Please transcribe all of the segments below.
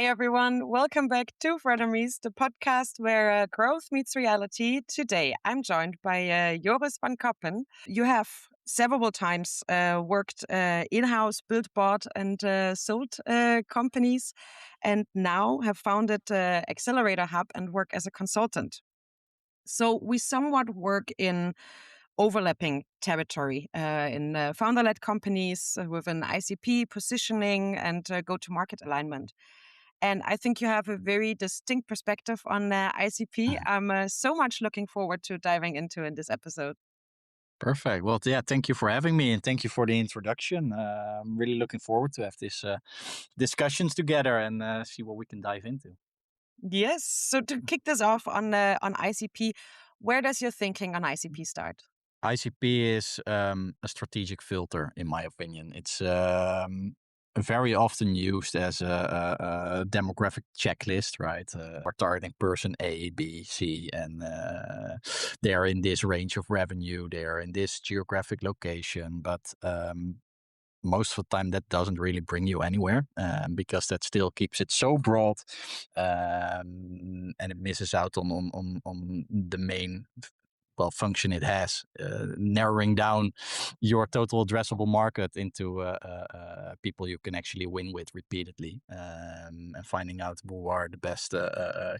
Hi, everyone. Welcome back to Frenemies, the podcast where growth meets reality. Today, I'm joined by Joris van Kappen. You have several times worked in-house, built, bought, and sold companies, and now have founded Accelor Hub and work as a consultant. So we somewhat work in overlapping territory in founder-led companies with an ICP positioning and go-to-market alignment. And I think you have a very distinct perspective on ICP. I'm so much looking forward to diving into in this episode. Perfect. Well, yeah, thank you for having me and thank you for the introduction. I'm really looking forward to have this discussions together and see what we can dive into. Yes. So to kick this off on ICP, where does your thinking on ICP start? ICP is a strategic filter, in my opinion. It's very often used as a demographic checklist, right? We're targeting person A, B, C, and they are in this range of revenue. They are in this geographic location, but most of the time that doesn't really bring you anywhere because that still keeps it so broad and it misses out on the main function it has, narrowing down your total addressable market into people you can actually win with repeatedly, and finding out who are the best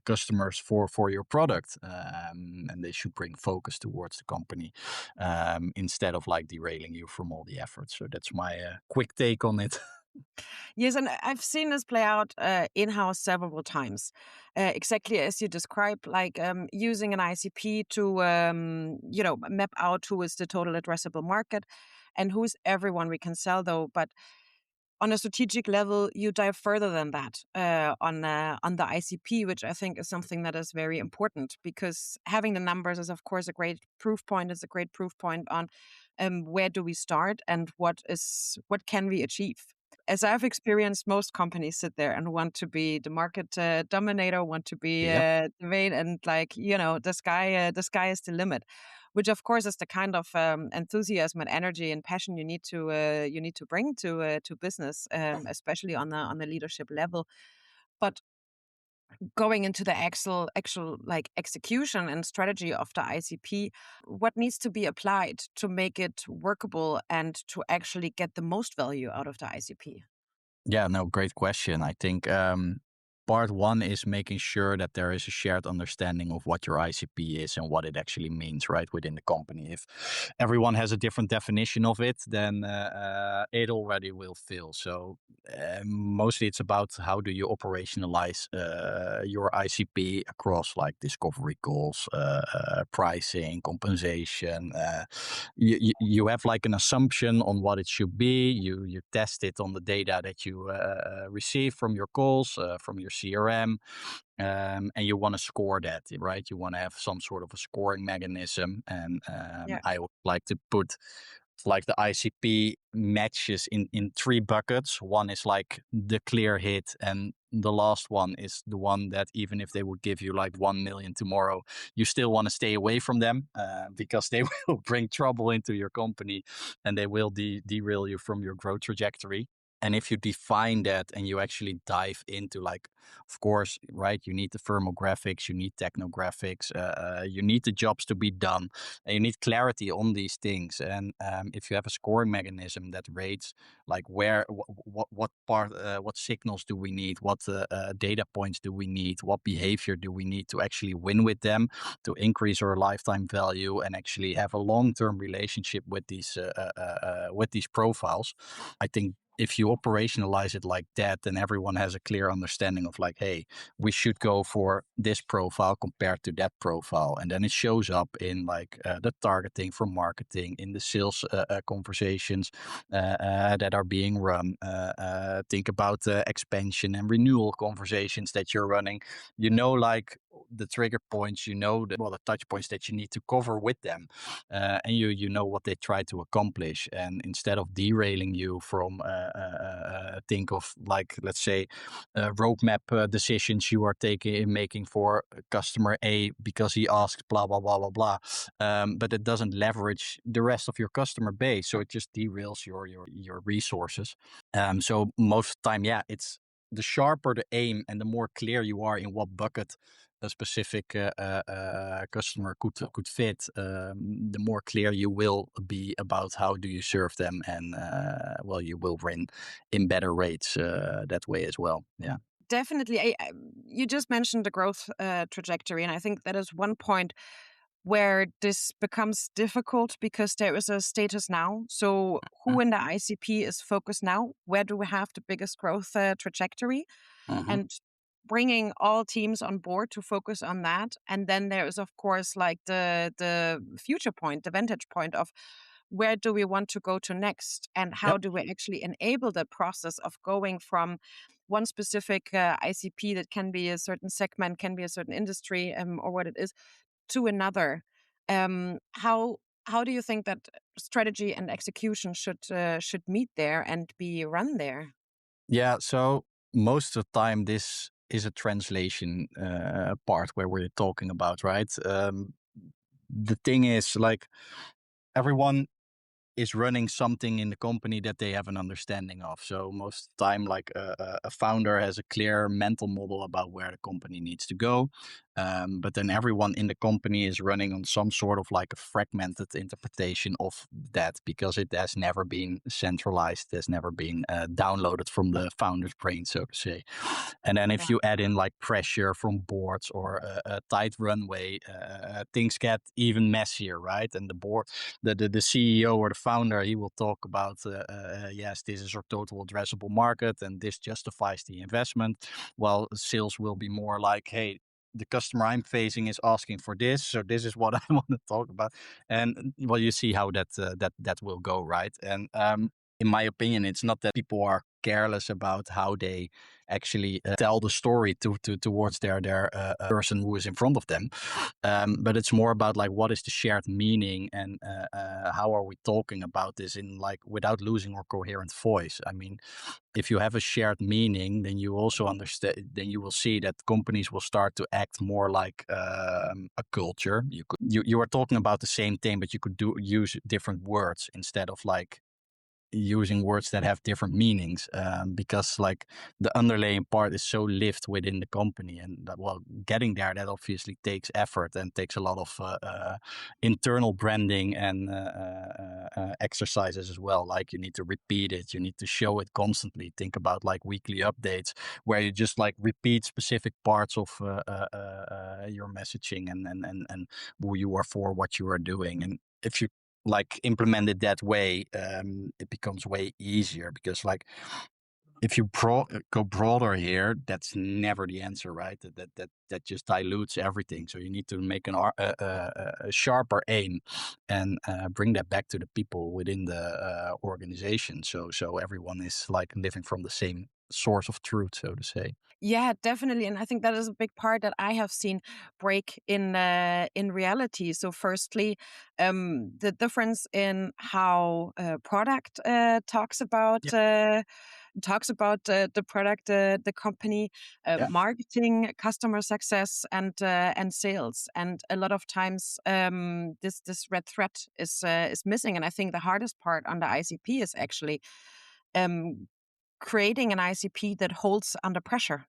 customers for your product, and they should bring focus towards the company instead of like derailing you from all the efforts. So that's my quick take on it. Yes, and I've seen this play out in-house several times, exactly as you described, like using an ICP to, map out who is the total addressable market and who's everyone we can sell, though. But on a strategic level, you dive further than that on the ICP, which I think is something that is very important because having the numbers is, of course, a great proof point. It's a great proof point on where do we start and what can we achieve. As I've experienced, most companies sit there and want to be the market dominator, want to be Yep. the main, and the sky is the limit. Which, of course, is the kind of enthusiasm and energy and passion you need to bring to business, especially on the leadership level. But going into the actual like execution and strategy of the ICP, what needs to be applied to make it workable and to actually get the most value out of the ICP? Yeah, no, great question. I think part one is making sure that there is a shared understanding of what your ICP is and what it actually means, right, within the company. If everyone has a different definition of it, then it already will fail. So mostly it's about how do you operationalize your ICP across like discovery calls, pricing, compensation. You have like an assumption on what it should be. You test it on the data that you receive from your calls, from your CRM, and you want to score that, right? You want to have some sort of a scoring mechanism, and Yeah. I would like to put like the ICP matches in three buckets. One is like the clear hit, and the last one is the one that even if they would give you like 1 million tomorrow, you still want to stay away from them because they will bring trouble into your company and they will derail you from your growth trajectory. And if you define that and you actually dive into like, of course, right, you need the firmographics, you need technographics, you need the jobs to be done, and you need clarity on these things. And if you have a scoring mechanism that rates like what signals do we need, what data points do we need, what behavior do we need to actually win with them, to increase our lifetime value and actually have a long-term relationship with these profiles, I think if you operationalize it like that, then everyone has a clear understanding of like, hey, we should go for this profile compared to that profile. And then it shows up in like the targeting for marketing, in the sales conversations that are being run. Think about the expansion and renewal conversations that you're running. You know, like the trigger points, you know, the touch points that you need to cover with them. And you know what they try to accomplish. And instead of derailing you from think of like, let's say, roadmap decisions you are making for customer A because he asked blah blah blah blah blah, but it doesn't leverage the rest of your customer base, so it just derails your resources. So most of the time, yeah, it's the sharper the aim and the more clear you are in what bucket a specific customer could fit, the more clear you will be about how do you serve them, and well, you will win in better rates that way as well. Yeah. Definitely. You just mentioned the growth trajectory, and I think that is one point where this becomes difficult because there is a status now. So who in the ICP is focused now? Where do we have the biggest growth trajectory? Mhm. And bringing all teams on board to focus on that. And then there is, of course, like the future point, the vantage point of where do we want to go to next, and how Yep. do we actually enable the process of going from one specific ICP that can be a certain segment, can be a certain industry, or what it is, to another. How do you think that strategy and execution should meet there and be run there? Yeah. So most of the time, this is a translation part where we're talking about, right? The thing is, like, everyone is running something in the company that they have an understanding of. So most of the time, like a founder has a clear mental model about where the company needs to go. But then everyone in the company is running on some sort of like a fragmented interpretation of that, because it has never been centralized, has never been downloaded from the founder's brain, so to say. And then if Yeah. you add in like pressure from boards or a tight runway, things get even messier, right? And the board, the CEO or the founder, he will talk about, yes, this is our total addressable market and this justifies the investment. While sales will be more like, hey, the customer I'm facing is asking for this, so this is what I want to talk about. And well, you see how that will go, right? And in my opinion, it's not that people are careless about how they actually tell the story towards their person who is in front of them, but it's more about like what is the shared meaning, and how are we talking about this in like without losing our coherent voice. I mean, if you have a shared meaning, then you also understand, then you will see that companies will start to act more like a culture. You are talking about the same thing, but you could use different words instead of like using words that have different meanings, because like the underlying part is so lived within the company, and that, well, getting there, that obviously takes effort and takes a lot of internal branding and exercises as well. Like you need to repeat it, you need to show it constantly. Think about like weekly updates where you just like repeat specific parts of your messaging, and who you are for, what you are doing. And if you like implement it that way, it becomes way easier, because like if you go broader here, that's never the answer, right? That just dilutes everything. So you need to make a sharper aim, and bring that back to the people within the organization. So everyone is like living from the same source of truth, so to say. Yeah, definitely, and I think that is a big part that I have seen break in reality. So, firstly, the difference in how product Yeah. talks about the product, the company, Yeah. marketing, customer success, and sales. And a lot of times, this red thread is missing. And I think the hardest part on the ICP is actually um, creating an ICP that holds under pressure,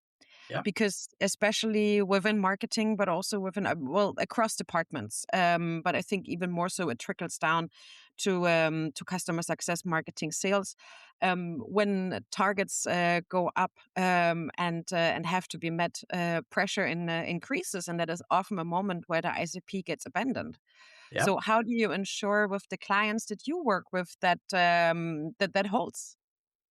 Yeah. because especially within marketing, but also within well, across departments, but I think even more so it trickles down to customer success, marketing, sales, when targets go up, and have to be met, pressure increases, and that is often a moment where the ICP gets abandoned. Yeah. So how do you ensure with the clients that you work with that that holds?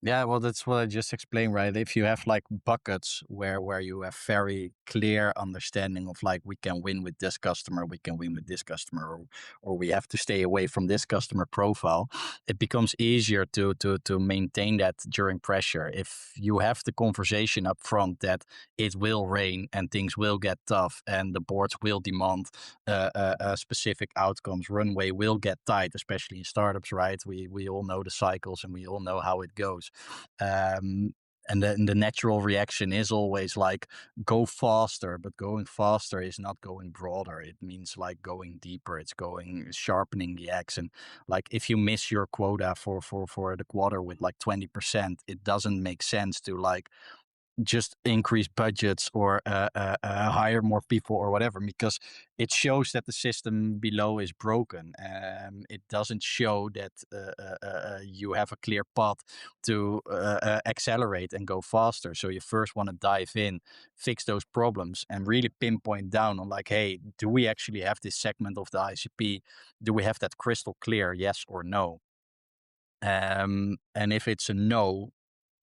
Yeah, well, that's what I just explained, right? If you have like buckets where you have very clear understanding of like, we can win with this customer, we can win with this customer, or we have to stay away from this customer profile, it becomes easier to maintain that during pressure. If you have the conversation up front that it will rain and things will get tough and the boards will demand specific outcomes, runway will get tight, especially in startups, right? We all know the cycles and we all know how it goes. Um, and then the natural reaction is always like, go faster, but going faster is not going broader. It means like going deeper. It's going sharpening the axe. And like if you miss your quota for the quarter with like 20%, it doesn't make sense to like just increase budgets or hire more people or whatever, because it shows that the system below is broken. It doesn't show that you have a clear path to accelerate and go faster. So you first want to dive in, fix those problems, and really pinpoint down on like, hey, do we actually have this segment of the ICP? Do we have that crystal clear, yes or no? And if it's a no,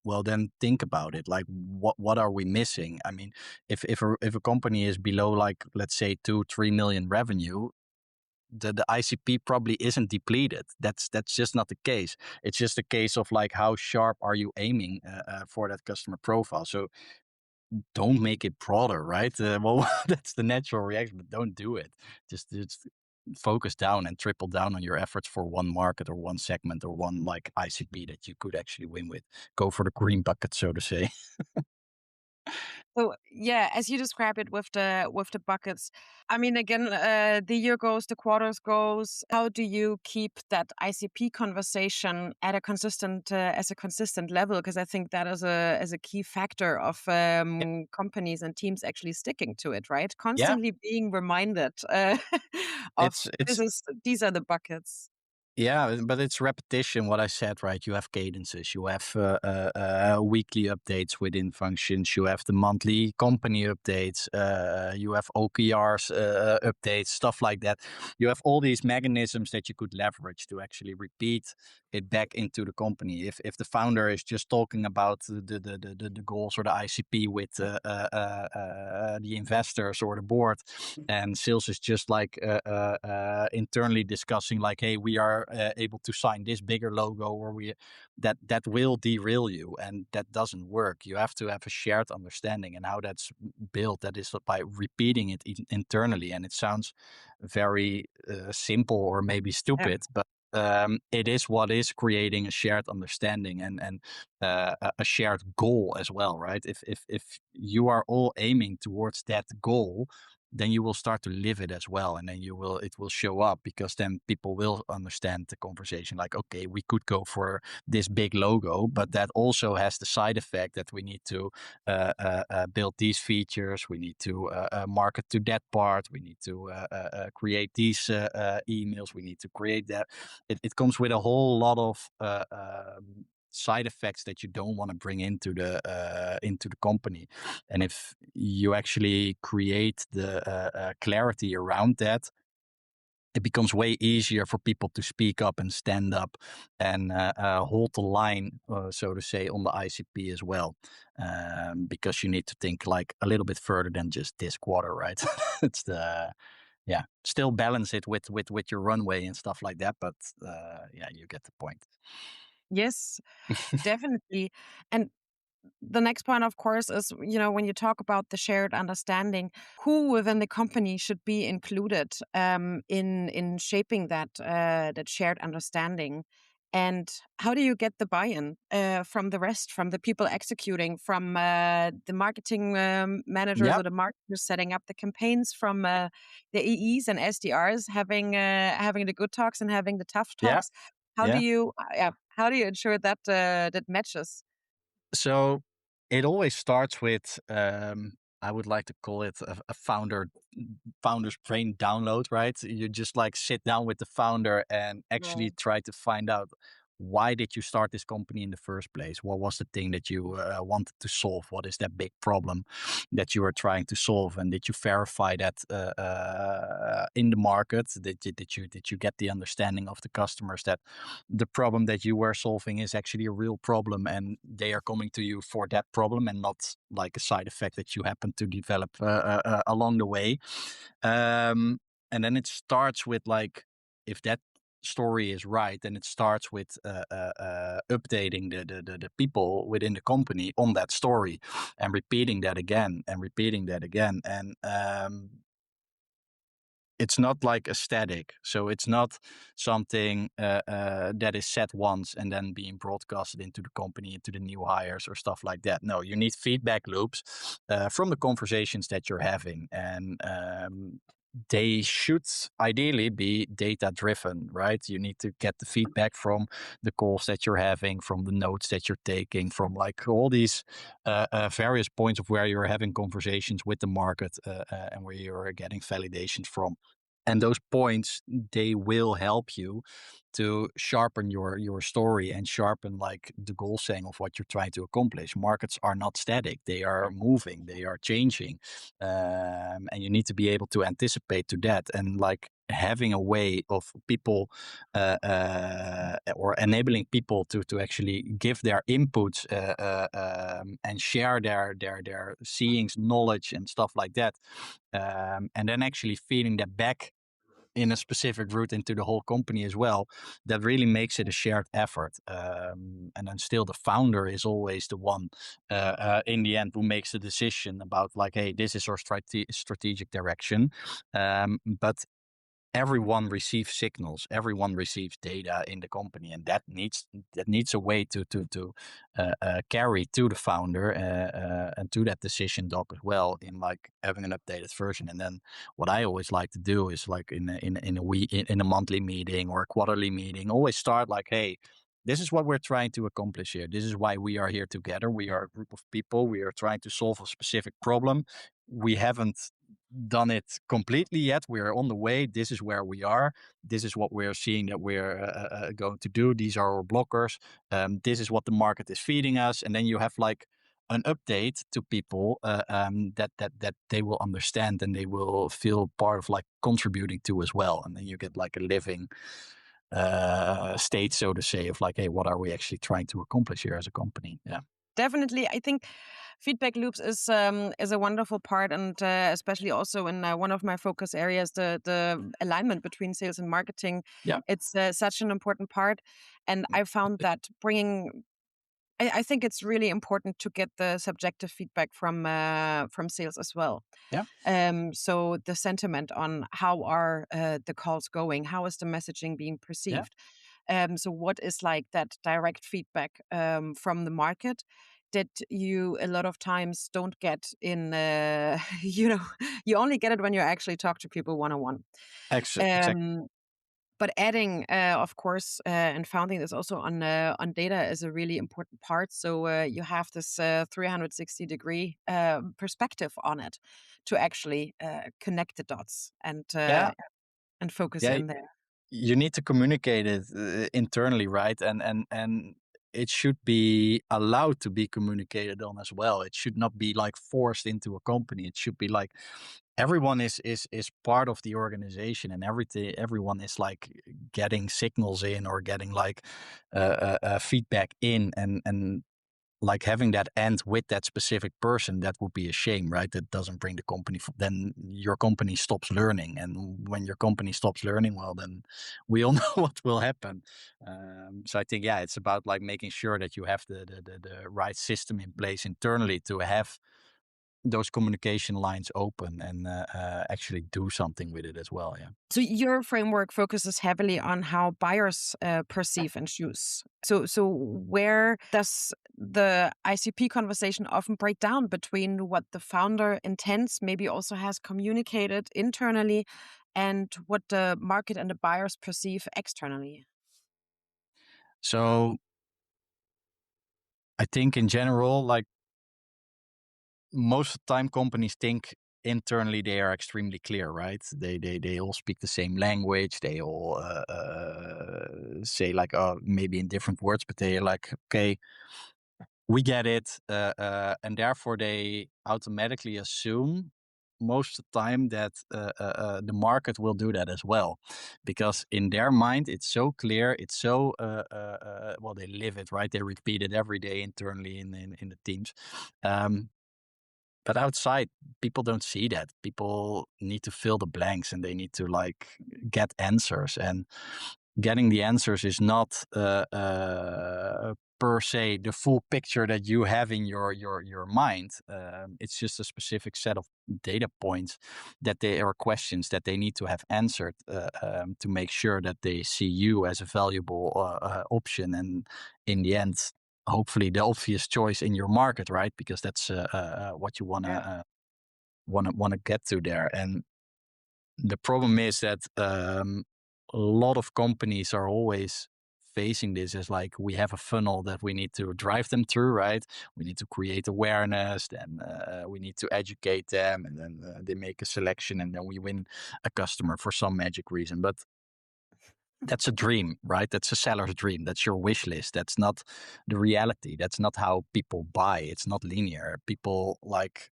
well, then think about it. Like, what are we missing? I mean, if a company is below, like, let's say 2-3 million revenue, the ICP probably isn't depleted. That's just not the case. It's just a case of like, how sharp are you aiming for that customer profile? So don't make it broader, right? Well, that's the natural reaction, but don't do it. Just focus down and triple down on your efforts for one market or one segment or one like ICP that you could actually win with. Go for the green bucket, so to say. So yeah, as you describe it with the buckets, I mean, again, the year goes, the quarters goes. How do you keep that ICP conversation at a consistent as a consistent level? Because I think that is a key factor of companies and teams actually sticking to it, right? Yeah, Constantly being reminded of it's these are the buckets. yeah, but it's repetition. What I said, right? You have cadences, you have weekly updates within functions, you have the monthly company updates, you have OKRs updates, stuff like that. You have all these mechanisms that you could leverage to actually repeat it back into the company. If the founder is just talking about the goals or the ICP with the investors or the board, and sales is just like internally discussing like, hey, we are able to sign this bigger logo, or we that will derail you, and that doesn't work. You have to have a shared understanding, and how that's built, that is by repeating it internally. And it sounds very simple or maybe Yeah. stupid, but it is what is creating a shared understanding and a shared goal as well, right? If you are all aiming towards that goal, then you will start to live it as well, and then it will show up, because then people will understand the conversation. Like, okay, we could go for this big logo, but that also has the side effect that we need to build these features, we need to market to that part, we need to create these emails, we need to create that. It comes with a whole lot of side effects that you don't want to bring into the company. And if you actually create the clarity around that, it becomes way easier for people to speak up and stand up and hold the line, so to say, on the ICP as well, because you need to think like a little bit further than just this quarter, right? It's the yeah, still balance it with your runway and stuff like that, but yeah, you get the point. Yes, definitely. And the next point, of course, is, when you talk about the shared understanding, who within the company should be included in shaping that shared understanding, and how do you get the buy-in from the rest, from the people executing, from the marketing managers Yeah, or the marketers setting up the campaigns, from the AEs and SDRs having the good talks and having the tough yeah, talks. How do yeah. you how do you ensure that that matches? So it always starts with I would like to call it a founder's brain download, right? You just like sit down with the founder and actually try to find out, why did you start this company in the first place? What was the thing that you wanted to solve? What is that big problem that you are trying to solve? And did you verify that in the market? Did you get the understanding of the customers that the problem that you were solving is actually a real problem, and they are coming to you for that problem, and not like a side effect that you happen to develop along the way? And then it starts with like, if that story is right, then it starts with updating the people within the company on that story, and repeating that again and repeating that again. And it's not like a static, so it's not something that is said once and then being broadcasted into the company, into the new hires or stuff like that. No, you need feedback loops from the conversations that you're having. And they should ideally be data driven, right? You need to get the feedback from the calls that you're having, from the notes that you're taking, from like all these various points of where you're having conversations with the market and where you're getting validations from. And those points, they will help you to sharpen your story and sharpen like the goal setting of what you're trying to accomplish. Markets are not static; they are moving, they are changing, and you need to be able to anticipate to that. And like having a way of people or enabling people to actually give their inputs and share their seeings, knowledge, and stuff like that, and then actually feeding that back in a specific route into the whole company as well, that really makes it a shared effort. And then still the founder is always the one in the end who makes the decision about like, hey, this is our strategic direction. But everyone receives signals, everyone receives data in the company, and that needs a way to carry to the founder and to that decision doc as well, in like having an updated version. And then what I always like to do is like in a monthly meeting or a quarterly meeting, always start like, hey, this is what we're trying to accomplish here. This is why we are here together. We are a group of people. We are trying to solve a specific problem. We haven't done it completely yet. We're on the way. This is where we are. This is what we're seeing that we're going to do. These are our blockers. This is what the market is feeding us. And then you have like an update to people that they will understand and they will feel part of like contributing to as well. And then you get like a living state, so to say, of like, hey, what are we actually trying to accomplish here as a company? Yeah. Definitely, I think feedback loops is a wonderful part, and especially also in one of my focus areas, the alignment between sales and marketing. Yeah. It's such an important part, and I found that bringing. I think it's really important to get the subjective feedback from sales as well. Yeah. So the sentiment on how are the calls going, how is the messaging being Yeah. perceived. So what is like that direct feedback from the market that you a lot of times don't get in, you only get it when you actually talk to people one-on-one. Exactly. But adding, of course, and founding this also on data is a really important part. So you have this 360-degree perspective on it to actually connect the dots Yeah. and focus Yeah. in there. You need to communicate it internally, right? And it should be allowed to be communicated on as well. It should not be like forced into a company. It should be like everyone is part of the organization, and everyone is like getting signals in or getting like feedback in, and like having that end with that specific person, that would be a shame, right? That doesn't bring the company. Then your company stops learning, and when your company stops learning, well, then we all know what will happen. So I think, yeah, it's about like making sure that you have the right system in place internally to have those communication lines open and actually do something with it as well. Yeah. So your framework focuses heavily on how buyers perceive and choose. So where does the ICP conversation often break down between what the founder intends, maybe also has communicated internally, and what the market and the buyers perceive externally? So I think in general, like most of the time companies think internally they are extremely clear, right? They all speak the same language. They all say like, oh, maybe in different words, but they're like, okay, we get it. And therefore they automatically assume most of the time that the market will do that as well, because in their mind it's so clear, it's so well, they live it, right? They repeat it every day internally in the teams. But outside, people don't see that. People need to fill the blanks and they need to like get answers. And getting the answers is not per se the full picture that you have in your mind. It's just a specific set of data points that they are questions that they need to have answered to make sure that they see you as a valuable option. And in the end, hopefully the obvious choice in your market, right? Because that's what you want to get to there. And The problem is that a lot of companies are always facing this as like, we have a funnel that we need to drive them through, right? We need to create awareness, then we need to educate them, and then they make a selection, and then we win a customer for some magic reason. But that's a dream, right? That's a seller's dream. That's your wish list. That's not the reality. That's not how people buy. It's not linear. People like,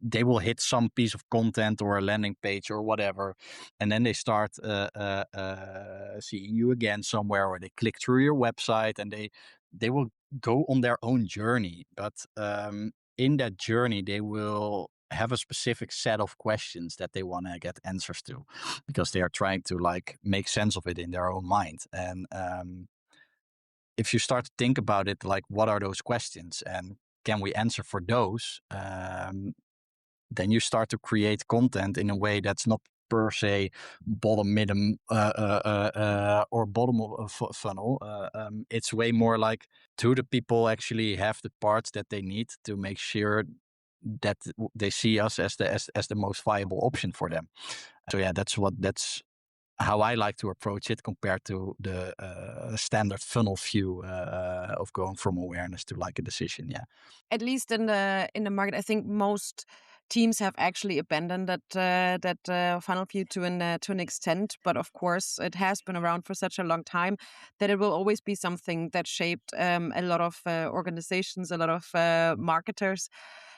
they will hit some piece of content or a landing page or whatever, and then they start seeing you again somewhere, or they click through your website, and they will go on their own journey. But in that journey, they will have a specific set of questions that they want to get answers to, because they are trying to like make sense of it in their own mind. And if you start to think about it, like, what are those questions, and can we answer for those? Then you start to create content in a way that's not per se bottom, middle, or bottom of funnel. It's way more like, do the people actually have the parts that they need to make sure that they see us as the most viable option for them. So yeah, that's how I like to approach it, compared to the standard funnel view of going from awareness to like a decision. Yeah. At least in the market, I think most teams have actually abandoned that funnel view to an extent. But of course, it has been around for such a long time that it will always be something that shaped a lot of organizations, a lot of marketers.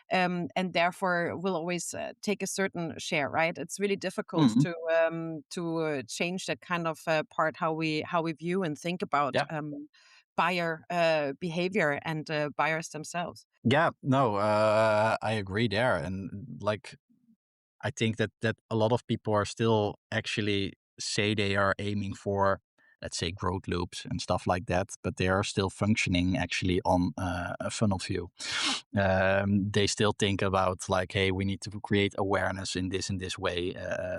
And therefore will always take a certain share, right? It's really difficult Mhm. to change that kind of part, how we view and think about Yeah. buyer behavior and buyers themselves. Yeah, no, I agree there. And like, I think that a lot of people are still actually say they are aiming for, let's say, growth loops and stuff like that, but they are still functioning actually on a funnel view. They still think about like, hey, we need to create awareness in this way.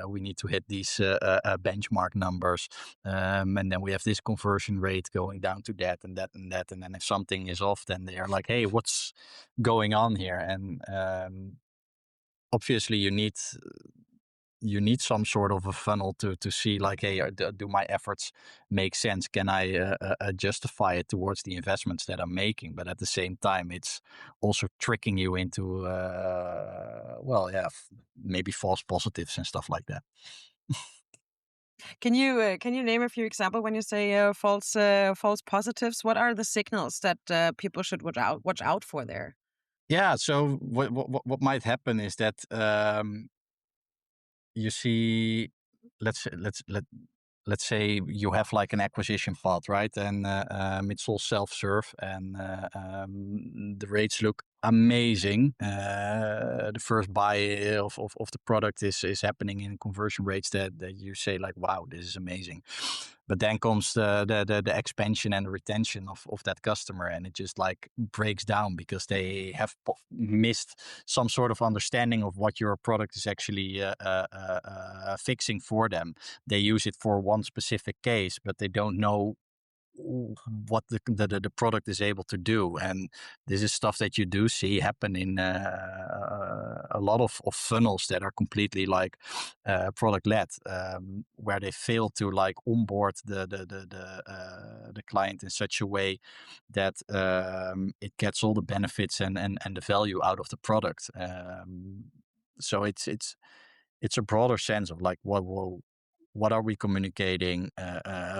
We need to hit these benchmark numbers, and then we have this conversion rate going down to that and that and that. And then if something is off, then they are like, hey, what's going on here? And obviously you need some sort of a funnel to see like, hey, do my efforts make sense? Can I justify it towards the investments that I'm making? But at the same time, it's also tricking you into well, yeah, maybe false positives and stuff like that. Can you name a few examples when you say false positives? What are the signals that people should watch out for there? Yeah, so what might happen is that you see, let's say you have like an acquisition path, right? And it's all self-serve, and the rates look amazing. The first buy of the product is happening in conversion rates that you say like, wow, this is amazing. But then comes the expansion and retention of that customer, and it just like breaks down because they have missed some sort of understanding of what your product is actually fixing for them. They use it for one specific case, but they don't know what the product is able to do. And this is stuff that you do see happen in a lot of funnels that are completely like product led, where they fail to like onboard the client in such a way that it gets all the benefits and the value out of the product. So it's a broader sense of like, what are we communicating?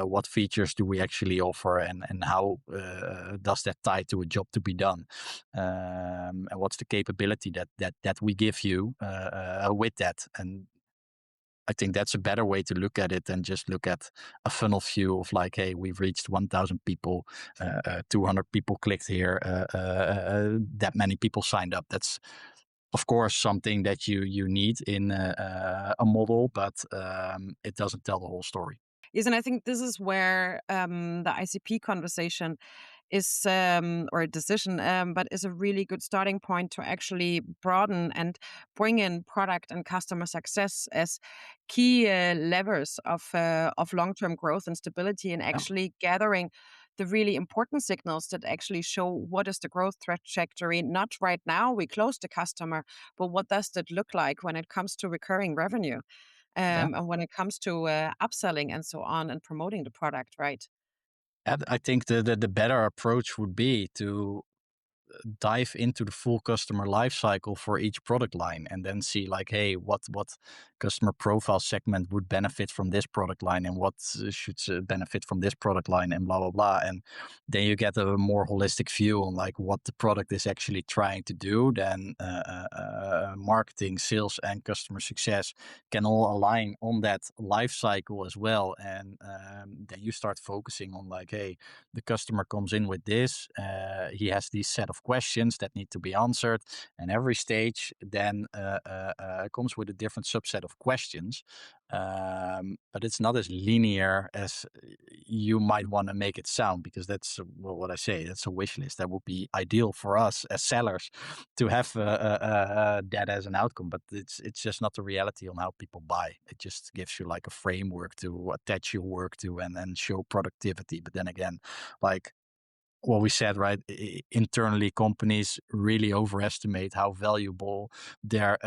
What features do we actually offer, and how does that tie to a job to be done? And what's the capability that we give you with that? And I think that's a better way to look at it than just look at a funnel view of like, hey, we've reached 1,000 people, 200 people clicked here, that many people signed up. That's of course something that you need in a model, but it doesn't tell the whole story. Yes, and I think this is where the ICP conversation is, or a decision, but is a really good starting point to actually broaden and bring in product and customer success as key levers of long-term growth and stability, and Yeah. actually gathering the really important signals that actually show what is the growth trajectory. Not right now, we close the customer, but what does that look like when it comes to recurring revenue? Yeah. and when it comes to upselling and so on and promoting the product, right? And I think the better approach would be to dive into the full customer life cycle for each product line and then see like, hey, what customer profile segment would benefit from this product line and what should benefit from this product line and blah blah blah. And then you get a more holistic view on like what the product is actually trying to do. Then marketing, sales, and customer success can all align on that life cycle as well. And then you start focusing on like, hey, the customer comes in with this, he has these set of questions that need to be answered, and every stage then comes with a different subset of questions. But it's not as linear as you might want to make it sound, because that's well, what I say, that's a wish list. That would be ideal for us as sellers to have that as an outcome, but it's just not the reality on how people buy. It just gives you like a framework to attach your work to and show productivity. But then again, like what we said, right? Internally, companies really overestimate how valuable their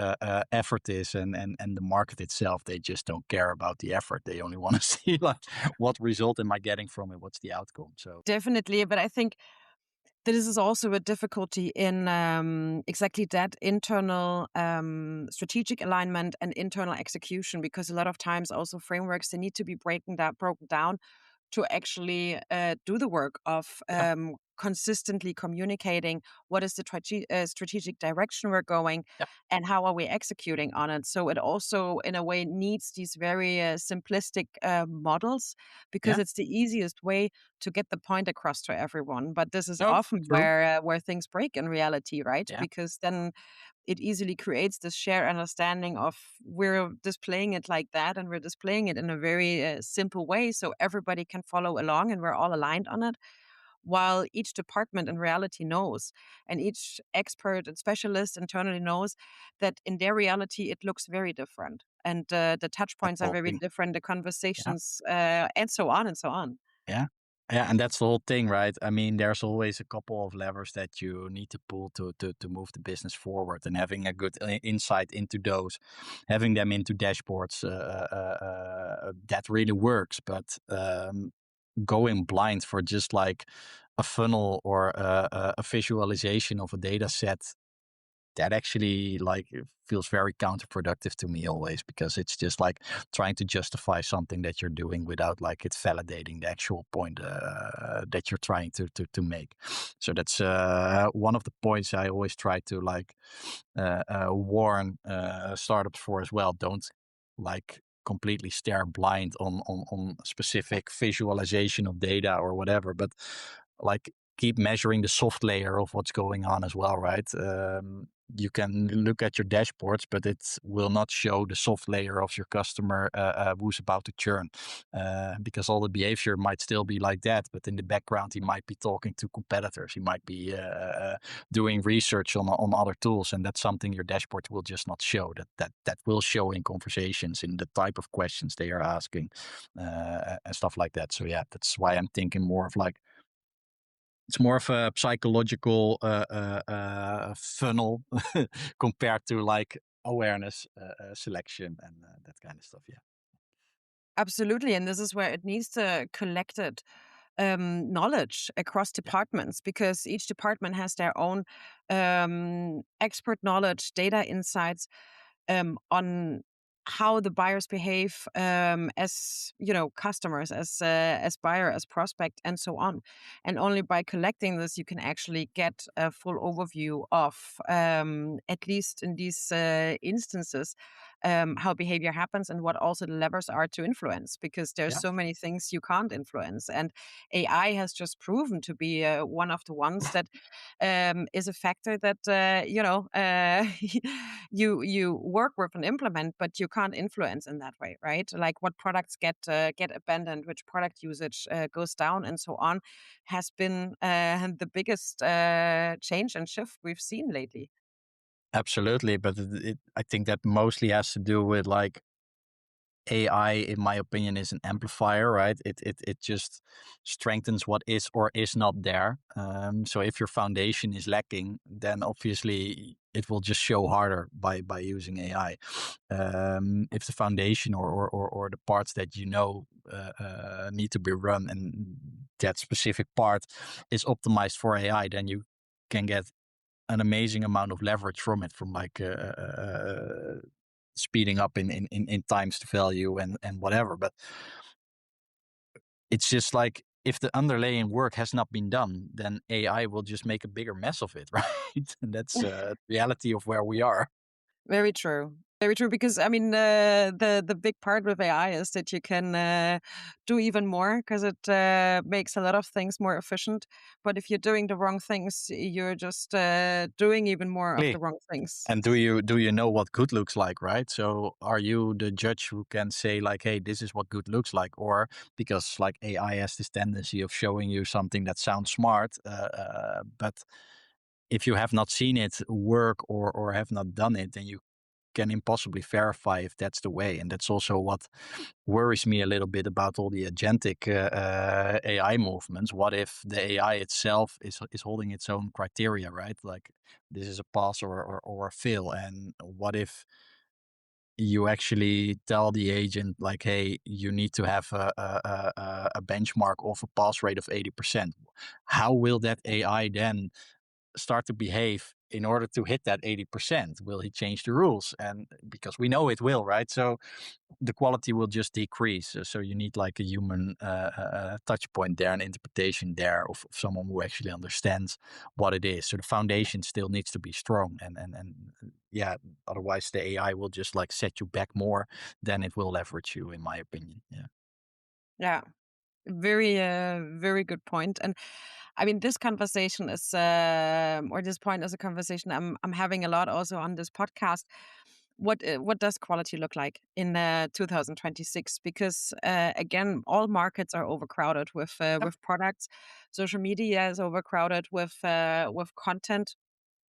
effort is, and the market itself. They just don't care about the effort. They only want to see like, what result am I getting from it? What's the outcome? So Definitely, but I think this is also a difficulty in exactly that internal strategic alignment and internal execution, because a lot of times also frameworks, they need to be broken down to actually do the work of yeah, consistently communicating what is the strategic direction we're going yeah, and how are we executing on it. So it also, in a way, needs these very simplistic models, because yeah. it's the easiest way to get the point across to everyone. But this is No, often true. where things break in reality, right? Yeah, Because then it easily creates this shared understanding of, we're displaying it like that, and we're displaying it in a very simple way so everybody can follow along and we're all aligned on it, while each department in reality knows, and each expert and specialist internally knows that in their reality it looks very different, and the touch points are very totally. different, the Yeah. conversations, and so on and so on. Yeah. Yeah, and that's the whole thing, right? I mean, there's always a couple of levers that you need to pull to move the business forward, and having a good insight into those, having them into dashboards, that really works. But going blind for just like a funnel or a visualization of a data set, that actually like feels very counterproductive to me always, because it's just like trying to justify something that you're doing without like it validating the actual point that you're trying to make. So that's one of the points I always try to like warn startups for as well. Don't like completely stare blind on specific visualization of data or whatever, but like keep measuring the soft layer of what's going on as well, right? You can look at your dashboards, but it will not show the soft layer of your customer who's about to churn, because all the behavior might still be like that, but in the background he might be talking to competitors, he might be doing research on other tools, and that's something your dashboard will just not show. That will show in conversations, in the type of questions they are asking, and stuff like that. So yeah, that's why I'm thinking more of like, it's more of a psychological funnel compared to like awareness, selection, and that kind of stuff. Yeah, Absolutely, and this is where it needs to collected knowledge across yeah, departments, because each department has their own expert knowledge, data insights on how the buyers behave, as customers, as buyer, as prospect, and so on. And only by collecting this, you can actually get a full overview of, at least in these instances, how behavior happens and what also the levers are to influence. Because there's yeah. so many things you can't influence, and AI has just proven to be one of the ones that is a factor that you work with and implement, but you can't influence in that way, right? Like what products get abandoned, which product usage goes down, and so on, has been the biggest change and shift we've seen lately. Absolutely, but I think that mostly has to do with like AI, in my opinion, is an amplifier, right? It just strengthens what is or is not there. So if your foundation is lacking, then obviously it will just show harder by using AI. If the foundation or the parts that need to be run, and that specific part is optimized for AI, then you can get an amazing amount of leverage from it, from like speeding up in times to value and whatever. But it's just like, if the underlying work has not been done, then AI will just make a bigger mess of it, right? And that's the reality of where we are. Very true. Very true. Because I mean, the big part with AI is that you can do even more, because it makes a lot of things more efficient. But if you're doing the wrong things, you're just doing even more of the wrong things. And do you know what good looks like, right? So are you the judge who can say like, hey, this is what good looks like? Or because like AI has this tendency of showing you something that sounds smart, but if you have not seen it work or have not done it, then you can impossibly verify if that's the way. And that's also what worries me a little bit about all the agentic AI movements. What if the AI itself is holding its own criteria, right? Like, this is a pass or a fail. And what if you actually tell the agent like, hey, you need to have a benchmark of a pass rate of 80%? How will that AI then start to behave in order to hit that 80%? Will he change the rules? And because we know it will, right? So the quality will just decrease. So you need like a human touch point there, an interpretation there of someone who actually understands what it is. So the foundation still needs to be strong, and yeah, otherwise the AI will just like set you back more than it will leverage you, in my opinion. Yeah. Yeah. Very, very good point. And I mean, this conversation is, or this point is a conversation I'm having a lot also on this podcast. What does quality look like in 2026? Because again, all markets are overcrowded with products. Social media is overcrowded with content.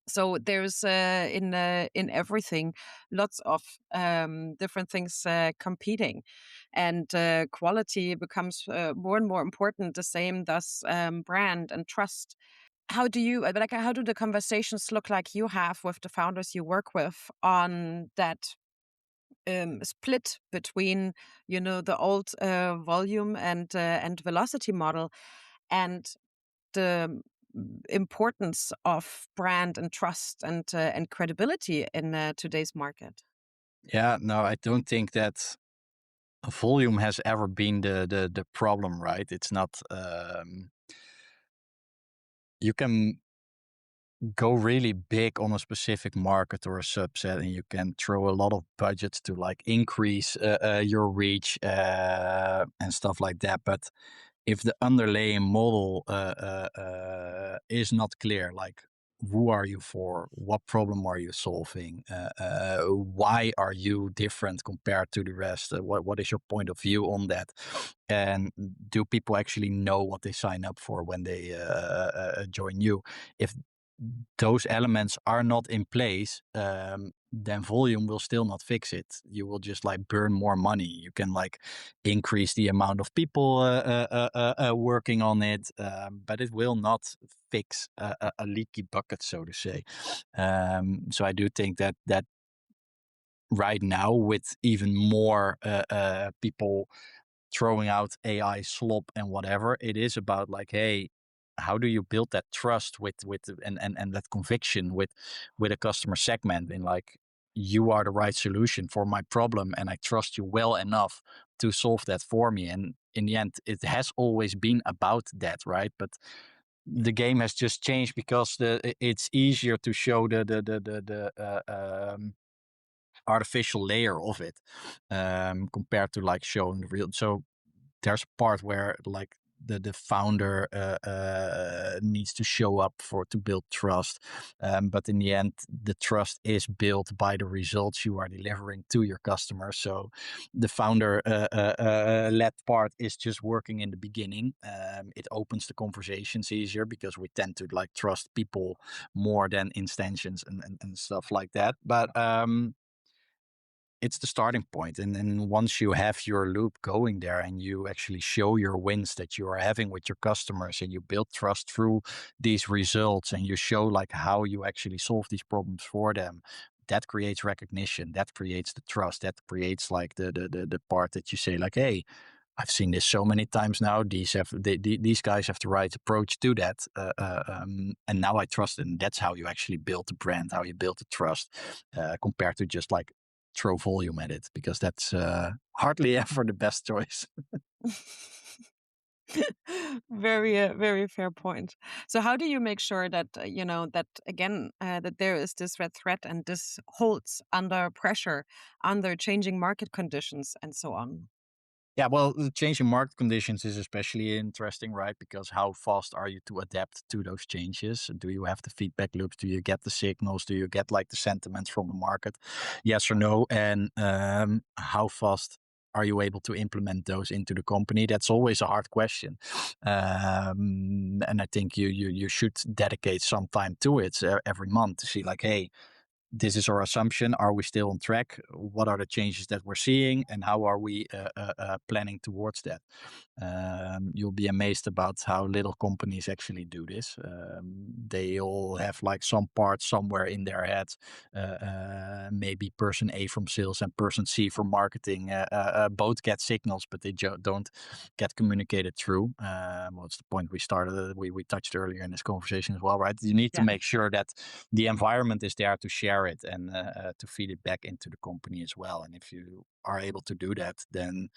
So there's in everything lots of different things competing, and quality becomes more and more important. The same does brand and trust. How do you like? How do the conversations look like you have with the founders you work with on that split between, the old volume and velocity model, and the importance of brand and trust and credibility in today's market? Yeah, no, I don't think that volume has ever been the problem, right? It's not. You can go really big on a specific market or a subset, and you can throw a lot of budgets to like increase your reach and stuff like that. But if the underlying model is not clear, like, who are you for? What problem are you solving? Why are you different compared to the rest? What is your point of view on that? And do people actually know what they sign up for when they join you? If those elements are not in place, then volume will still not fix it. You will just like burn more money. You can like increase the amount of people working on it, but it will not fix a leaky bucket, so to say. So I do think that right now, with even more people throwing out AI slop and whatever, it is about like, hey, how do you build that trust and that conviction with a customer segment, in like, you are the right solution for my problem, and I trust you well enough to solve that for me. And in the end, it has always been about that, right? But the game has just changed because it's easier to show the artificial layer of it, compared to like showing the real. So there's a part where like the founder needs to show up to build trust, but in the end, the trust is built by the results you are delivering to your customers. So the founder led part is just working in the beginning. It opens the conversations easier because we tend to like trust people more than instantiations and stuff like that. But it's the starting point. And then once you have your loop going there and you actually show your wins that you are having with your customers and you build trust through these results and you show like how you actually solve these problems for them, that creates recognition, that creates the trust, that creates like the part that you say like, hey, I've seen this so many times now. These guys have the right approach to that, and now I trust them. That's how you actually build the brand, how you build the trust, compared to just like throw volume at it, because that's hardly ever the best choice. Very fair point. So how do you make sure that that again that there is this red thread and this holds under pressure, under changing market conditions and so on? Yeah, well, the changing market conditions is especially interesting, right? Because how fast are you to adapt to those changes? Do you have the feedback loops? Do you get the signals? Do you get like the sentiments from the market? Yes or no? And how fast are you able to implement those into the company? That's always a hard question, and I think you should dedicate some time to it every month to see like, hey, this is our assumption. Are we still on track? What are the changes that we're seeing, and how are we planning towards that? You'll be amazed about how little companies actually do this. They all have like some part somewhere in their head. Maybe person A from sales and person C from marketing both get signals, but they don't get communicated through. What's the point we started? We touched earlier in this conversation as well, right? You need to Yeah. make sure that the environment is there to share it and to feed it back into the company as well. And if you are able to do that, then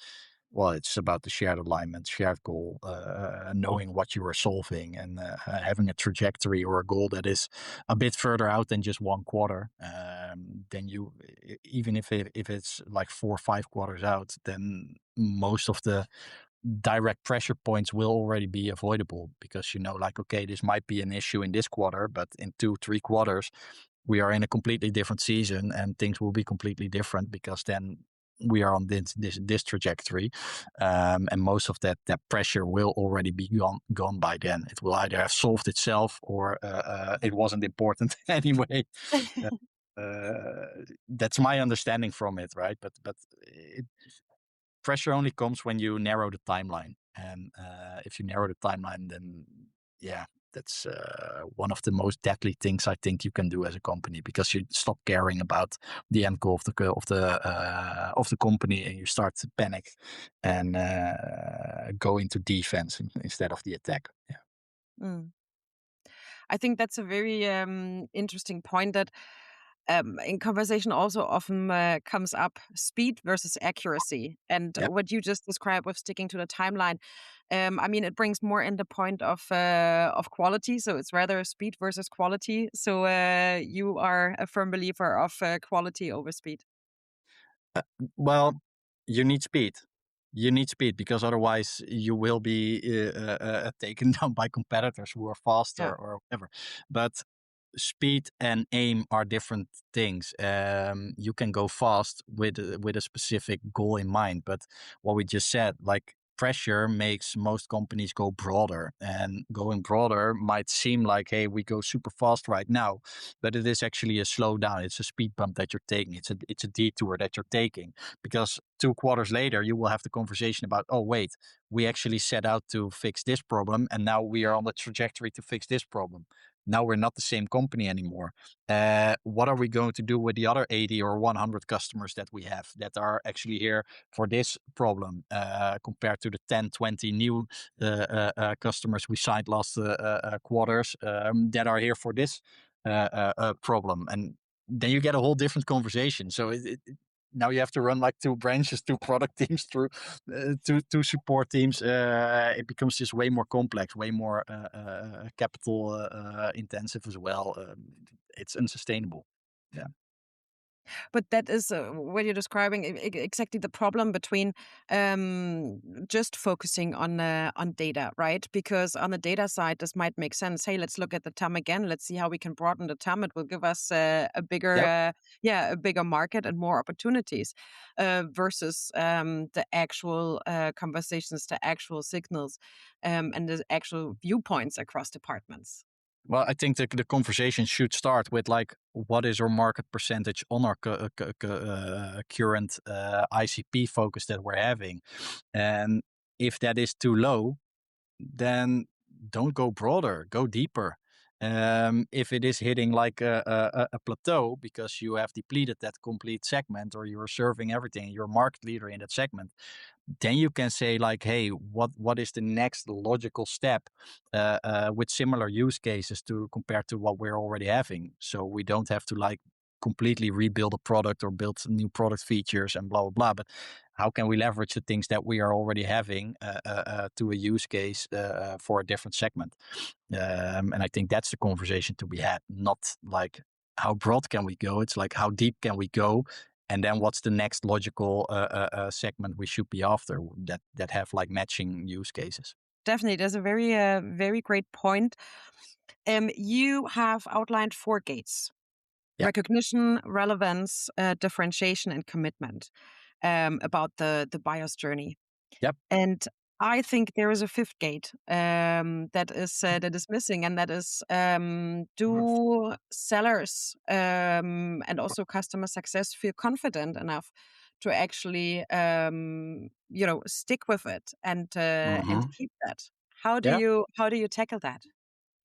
well, it's about the shared alignment, shared goal, knowing what you are solving, and having a trajectory or a goal that is a bit further out than just one quarter. Then even if it's like 4 or 5 quarters out, then most of the direct pressure points will already be avoidable, because like, okay, this might be an issue in this quarter, but in 2 3 quarters we are in a completely different season and things will be completely different, because then we are on this trajectory, and most of that pressure will already be gone by then. It will either have solved itself or it wasn't important anyway. Uh, that's my understanding from it, right? But pressure only comes when you narrow the timeline, and if you narrow the timeline, then yeah, that's one of the most deadly things I think you can do as a company, because you stop caring about the end goal of the company, and you start to panic and go into defense instead of the attack. Yeah. Mm. I think that's a very interesting point that in conversation also often comes up speed versus accuracy. And Yeah. what you just described with sticking to the timeline, I mean, it brings more in the point of quality. So it's rather speed versus quality. So you are a firm believer of quality over speed. Well, you need speed. You need speed, because otherwise you will be taken down by competitors who are Yeah. faster or whatever. But speed and aim are different things. You can go fast with a specific goal in mind, but what we just said, like, pressure makes most companies go broader, and going broader might seem like, hey, we go super fast right now, but it is actually a slowdown. It's a speed bump that you're taking. It's a detour that you're taking, because 2 quarters later you will have the conversation about, oh wait, we actually set out to fix this problem, and now we are on the trajectory to fix this problem. Now we're not the same company anymore. What are we going to do with the other 80 or 100 customers that we have that are actually here for this problem, compared to the 10, 20 new customers we signed last quarters, that are here for this problem? And then you get a whole different conversation. So now you have to run like 2 branches, 2 product teams, through two support teams. It becomes just way more complex, way more capital intensive as well. It's unsustainable. Yeah. But that is what you're describing exactly the problem between just focusing on data, right? Because on the data side, this might make sense. Hey, let's look at the TAM again. Let's see how we can broaden the TAM. It will give us a bigger, Yep. a bigger market and more opportunities, versus the actual conversations, the actual signals, and the actual viewpoints across departments. Well, I think the conversation should start with like, what is our market percentage on our current ICP focus that we're having, and if that is too low, then don't go broader, go deeper. If it is hitting like a plateau because you have depleted that complete segment, or you're serving everything, you're a market leader in that segment, then you can say like, hey, what is the next logical step with similar use cases to compare to what we're already having, so we don't have to like completely rebuild a product or build new product features and blah blah blah, but how can we leverage the things that we are already having to a use case for a different segment. And I think that's the conversation to be had, not like how broad can we go, it's like how deep can we go, and then what's the next logical segment we should be after that have like matching use cases. Definitely, that's a very great point. You have outlined 4 gates: Yeah. recognition, relevance, differentiation, and commitment, about the buyer's journey. Yep. And I think there is a 5th gate that is missing, and that is, do sellers and also customer success feel confident enough to actually stick with it and Mhm. keep that? Yeah, How do you tackle that?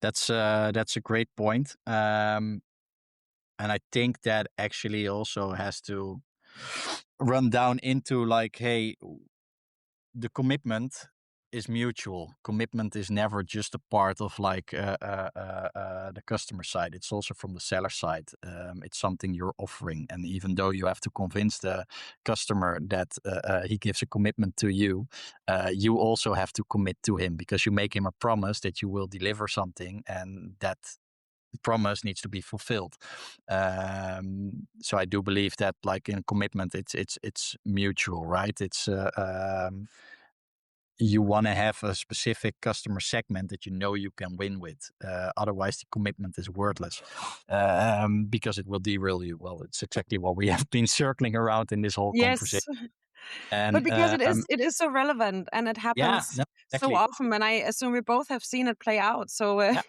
that's a great point. And I think that actually also has to run down into like, hey, the commitment is mutual. Commitment is never just a part of like the customer side. It's also from the seller side. It's something you're offering, and even though you have to convince the customer that he gives a commitment to you, you also have to commit to him, because you make him a promise that you will deliver something, and that promise needs to be fulfilled. So I do believe that, like in commitment, it's mutual, right? It's you want to have a specific customer segment that you know you can win with. Otherwise, the commitment is worthless, because it will derail you. Well, it's exactly what we have been circling around in this whole conversation. Yes. But And because it is so relevant and it yeah, happens no, so exactly. often, and I assume we both have seen it play out. So Yeah.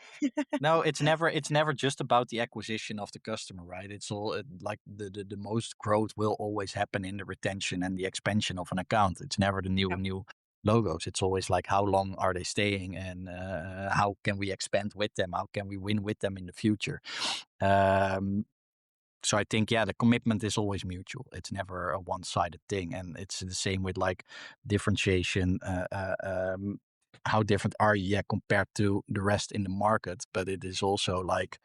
No, it's never just about the acquisition of the customer, right? It's all like the most growth will always happen in the retention and the expansion of an account. It's never the yeah. new logos. It's always like, how long are they staying, and how can we expand with them? How can we win with them in the future? Um, so I think, yeah, the commitment is always mutual. It's never a one-sided thing, and it's the same with like differentiation. How different are you, yeah, compared to the rest in the market? But it is also like,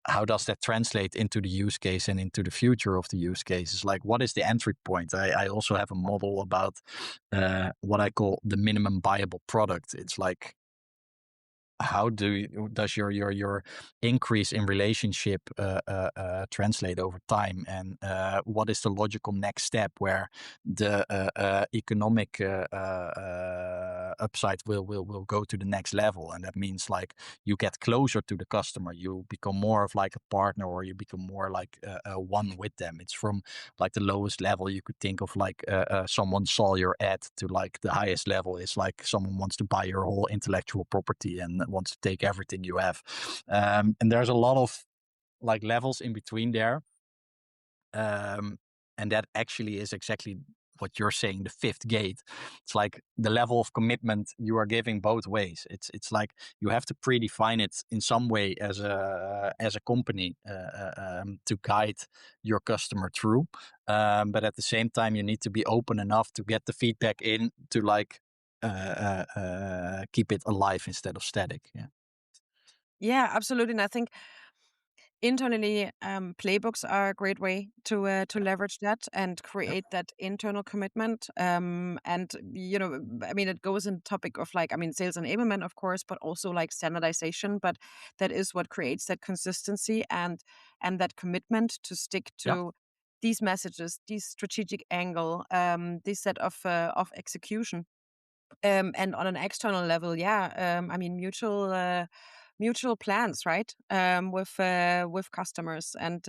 how does that translate into the use case and into the future of the use cases? Like, what is the entry point? I also have a model about what I call the minimum viable product. It's like, how does your increase in relationship translate over time, and what is the logical next step where the economic upside will go to the next level? And that means like, you get closer to the customer, you become more of like a partner, or you become more like one with them. It's from like the lowest level you could think of, like someone saw your ad, to like the highest level is like someone wants to buy your whole intellectual property and wants to take everything you have. And there's a lot of like levels in between there. And that actually is exactly what you're saying, the 5th gate. It's like the level of commitment you are giving both ways. It's like, you have to predefine it in some way as a company, to guide your customer through. But at the same time, you need to be open enough to get the feedback in, to like keep it alive instead of static. Yeah. Yeah, absolutely. And I think internally, playbooks are a great way to leverage that and Yep. create that internal commitment. And I mean, it goes in topic of like, I mean, sales enablement, of course, but also like standardization. But that is what creates that consistency and that commitment to stick Yep. to these messages, these strategic angle, this set of execution. And on an external level, yeah, I mean, mutual plans, right? With customers and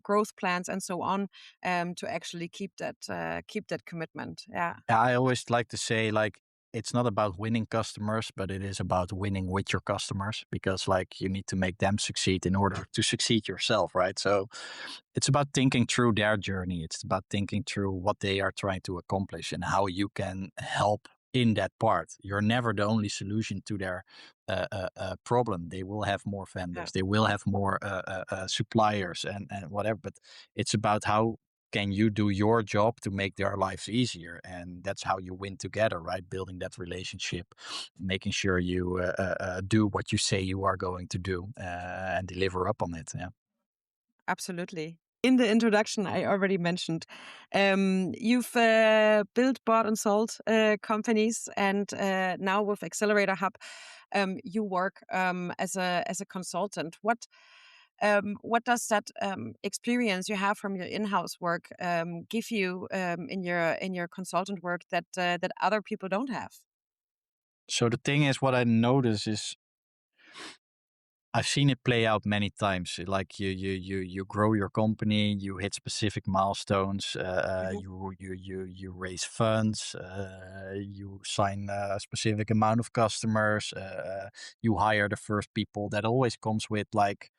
growth plans and so on, to actually keep that commitment. Yeah. I always like to say, like, it's not about winning customers, but it is about winning with your customers, because like you need to make them succeed in order to succeed yourself, right? So it's about thinking through their journey. It's about thinking through what they are trying to accomplish and how you can help in that part. You're never the only solution to their problem. They will have more Yeah, vendors, they will have more suppliers and whatever, but it's about how can you do your job to make their lives easier, and that's how you win together, right? Building that relationship, making sure you do what you say you are going to do, and deliver up on it. Yeah. absolutely. In the introduction, I already mentioned you've built, bought, and sold companies, and now with Accelerator Hub, you work as a consultant. What does that experience you have from your in-house work give you in your consultant work that other people don't have? So the thing is, what I notice is I've seen it play out many times. Like you grow your company, you hit specific milestones, Mhm. you raise funds, you sign a specific amount of customers, you hire the first people. That always comes with like,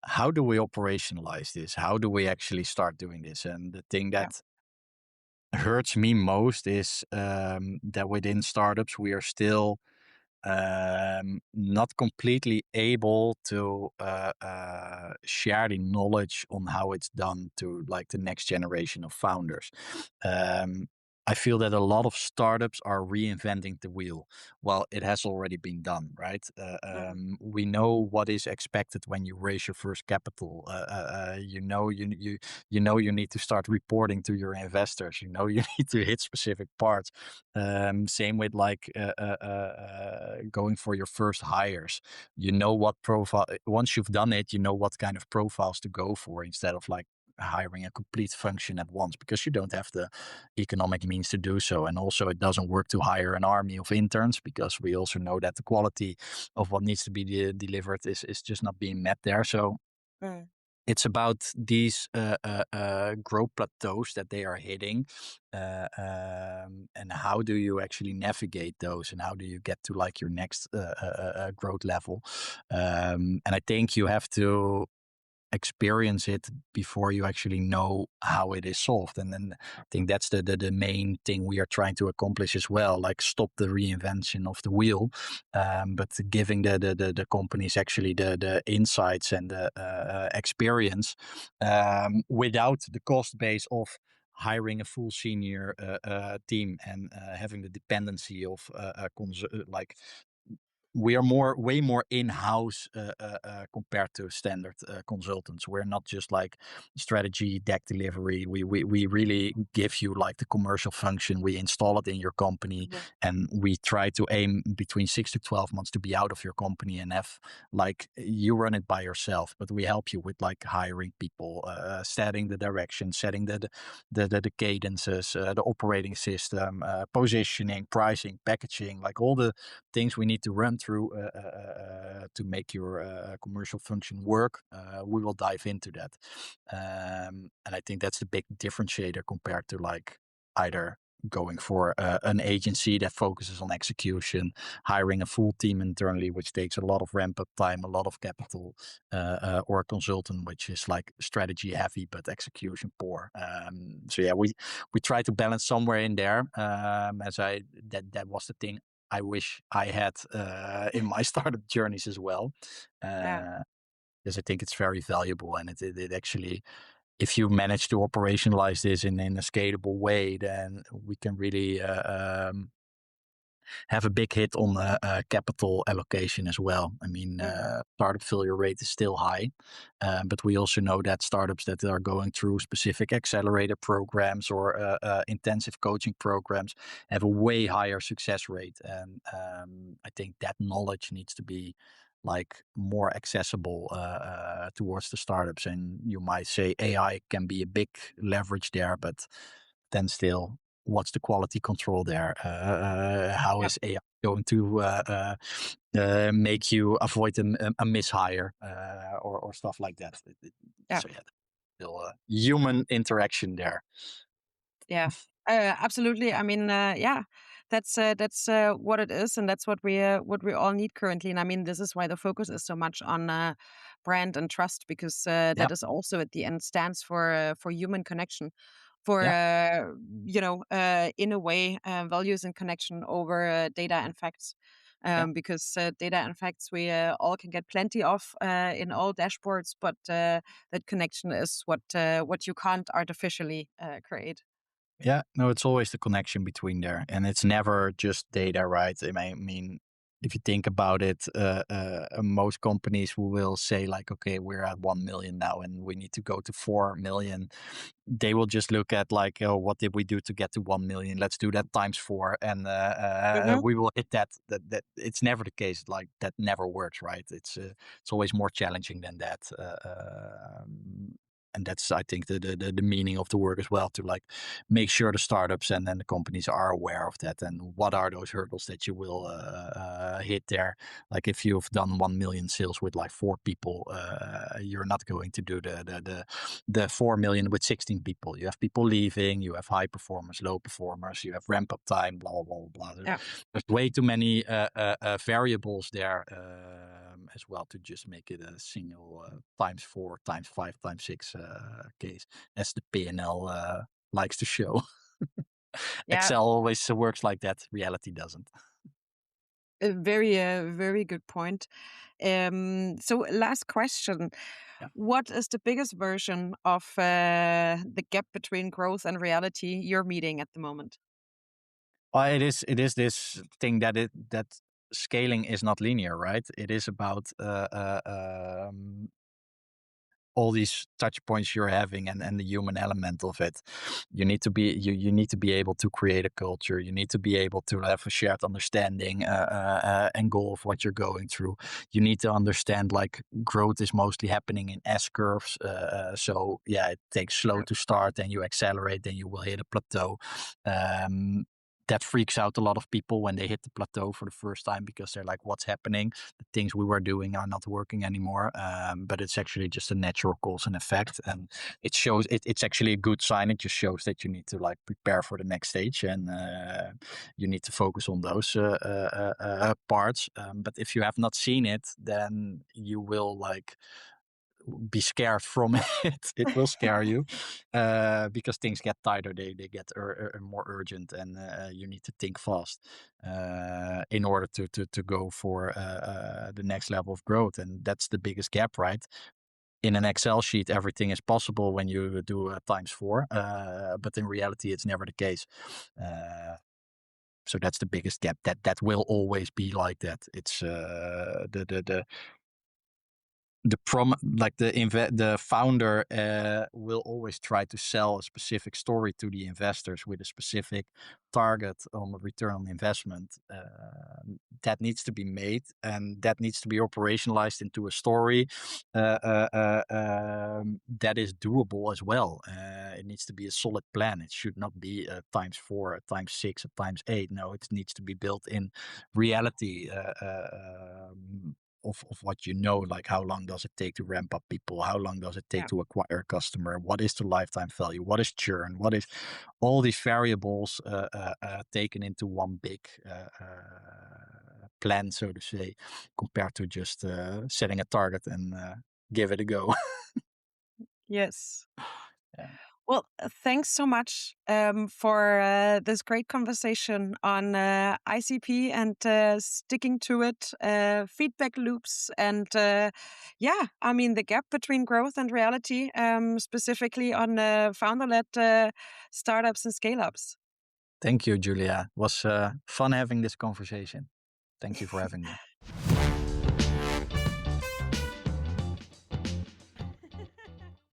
how do we operationalize this? How do we actually start doing this? And the thing Yeah. that hurts me most is that within startups we are still not completely able to share the knowledge on how it's done to like the next generation of founders. Um, I feel that a lot of startups are reinventing the wheel. Well, it has already been done, right? Mm. We know what is expected when you raise your first capital. You know you need to start reporting to your investors. You know you need to hit specific parts. Same with like going for your first hires. You know what profile, once you've done it, you know what kind of profiles to go for instead of like hiring a complete function at once, because you don't have the economic means to do so. And also, it doesn't work to hire an army of interns, because we also know that the quality of what needs to be delivered is just not being met there. So Mm. it's about these growth plateaus that they are hitting, and how do you actually navigate those, and how do you get to like your next growth level. And I think you have to experience it before you actually know how it is solved. And then I think that's the main thing we are trying to accomplish as well, like stop the reinvention of the wheel, but giving the companies actually the insights and the experience, without the cost base of hiring a full senior team, and having the dependency of like we are way more in-house compared to standard consultants. We're not just like strategy, deck delivery. We really give you like the commercial function. We install it in your company, Mhm. and we try to aim between 6 to 12 months to be out of your company and have like you run it by yourself. But we help you with like hiring people, setting the direction, setting the cadences, the operating system, positioning, pricing, packaging, like all the things we need to run through to make your commercial function work. We will dive into that, and I think that's the big differentiator compared to like either going for an agency that focuses on execution, hiring a full team internally, which takes a lot of ramp up time, a lot of capital, or a consultant, which is like strategy heavy but execution poor. So yeah, we try to balance somewhere in there. As I that was the thing I wish I had in my startup journeys as well, Yeah. because I think it's very valuable, and it actually, if you manage to operationalize this in a scalable way, then we can really have a big hit on capital allocation as well. I mean, Mm. startup failure rate is still high, but we also know that startups that are going through specific accelerator programs or intensive coaching programs have a way higher success rate. And I think that knowledge needs to be like more accessible towards the startups. And you might say AI can be a big leverage there, but then still, what's the quality control there? How Yeah. is AI going to make you avoid a mishire or stuff like that? Yeah. So yeah, still human interaction there. Yeah. Absolutely. I mean, yeah. That's what it is, and that's what we all need currently. And I mean, this is why the focus is so much on brand and trust, because Yeah, that is also at the end stands for human connection, for yeah, in a way values and connection over data and facts. yeah. Because data and facts we all can get plenty of in all dashboards, but that connection is what you can't artificially create. Yeah, no, it's always the connection between there, and it's never just data, right? I mean, if you think about it, most companies will say like, okay, we're at 1 million now, and we need to go to 4 million. They will just look at like, oh, what did we do to get to 1 million? Let's do that times four, and Hmm. we will hit that. That it's never the case. Like that never works, right? It's always more challenging than that. And that's, I think, the meaning of the work as well, to like make sure the startups and then the companies are aware of that, and what are those hurdles that you will hit there. Like if you've done 1 million sales with like 4 people, you're not going to do the 4 million with 16 people. You have people leaving, you have high performers, low performers, you have ramp up time, blah blah blah blah. Yeah. There's way too many variables there as well to just make it a single times four, times five, times six case, as the PNL likes to show. Yeah. Excel always works like that. Reality doesn't. A very good point. So, last question. Yeah. What is the biggest version of the gap between growth and reality you're meeting at the moment? Well, it is this thing that scaling is not linear, right? It is about all these touch points you're having, and the human element of it. You need to be able to create a culture. You need to be able to have a shared understanding and goal of what you're going through. You need to understand like growth is mostly happening in S curves. So yeah, it takes slow Yeah. to start, and you accelerate, then you will hit a plateau. Um, that freaks out a lot of people when they hit the plateau for the first time, because they're like, what's happening? The things we were doing are not working anymore. But it's actually just a natural cause and effect, and it's actually a good sign. It just shows that you need to like prepare for the next stage, and you need to focus on those parts. But if you have not seen it, then you will like be scared from it. It will scare you because things get tighter. They get more urgent, and you need to think fast in order to go for the next level of growth. And that's the biggest gap, right? In an Excel sheet, everything is possible when you do times four, but in reality, it's never the case. So that's the biggest gap. That will always be like that. It's the founder will always try to sell a specific story to the investors with a specific target on the return on investment. That needs to be made, and that needs to be operationalized into a story that is doable as well. It needs to be a solid plan. It should not be a times four, a times six, a times eight. No, it needs to be built in reality. Of what you know, like how long does it take to ramp up people, how long does it take Yeah. to acquire a customer, what is the lifetime value, what is churn, what is all these variables taken into one big plan, so to say, compared to just setting a target and give it a go. Yes. Yeah. Well, thanks so much for this great conversation on ICP and sticking to it, feedback loops, and yeah, I mean, the gap between growth and reality, specifically on founder led startups and scale ups. Thank you, Julia. It was fun having this conversation. Thank you for having me.